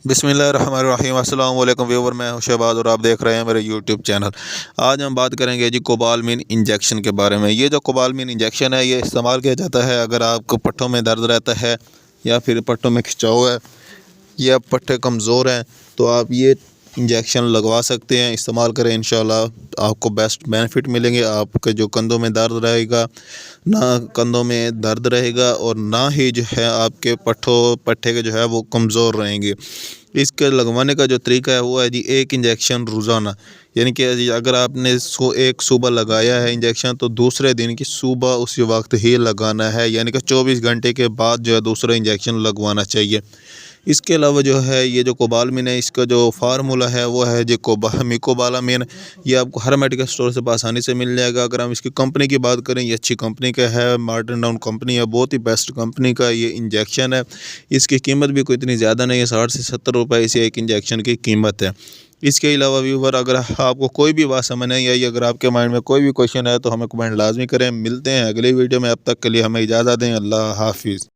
बिस्मिल्लाहिर्रहमानिर्रहीम। अस्सलाम वालेकुम व्यूवर, मैं हूं शहबाज और आप देख रहे हैं मेरे यूट्यूब चैनल। आज हम बात करेंगे जी कोबालमिन इंजेक्शन के बारे में। ये जो कोबालमिन इंजेक्शन है ये इस्तेमाल किया जाता है अगर आपको पट्टों में दर्द रहता है या फिर पट्टों में खिंचाव है या पट्टे कमज़ोर हैं तो आप ये इंजेक्शन लगवा सकते हैं, इस्तेमाल करें। इंशाल्लाह आपको बेस्ट बेनिफिट मिलेंगे। आपके जो कंधों में दर्द रहेगा ना कंधों में दर्द रहेगा और ना ही जो है आपके पट्टे के जो है वो कमज़ोर रहेंगे। इसके लगवाने का जो तरीका है वो है जी एक इंजेक्शन रोज़ाना, यानी कि अगर आपने एक सुबह लगाया है इंजेक्शन तो दूसरे दिन की सुबह उसी वक्त ही लगाना है, यानी कि 24 घंटे के बाद जो है दूसरा इंजेक्शन लगवाना चाहिए। इसके अलावा जो है ये जो कोबालमिन है इसका जो फार्मूला है वो है जो मिकोबालामिन। ये आपको हर मेडिकल स्टोर से आसानी से मिल जाएगा। अगर हम इसकी कंपनी की बात करें, ये अच्छी कंपनी का है, मॉडर्न टाउन कंपनी है, बहुत ही बेस्ट कंपनी का ये इंजेक्शन है। इसकी कीमत भी कोई इतनी ज़्यादा नहीं है, 60 से 70 रुपये इसी एक इंजेक्शन की कीमत है। इसके अलावा व्यूवर, अगर आपको कोई भी बात समझ नहीं आई, अगर आपके माइंड में कोई भी क्वेश्चन है तो हमें कमेंट लाजमी करें। मिलते हैं अगली वीडियो में, अब तक के लिए हमें इजाज़त दें। अल्लाह हाफिज़।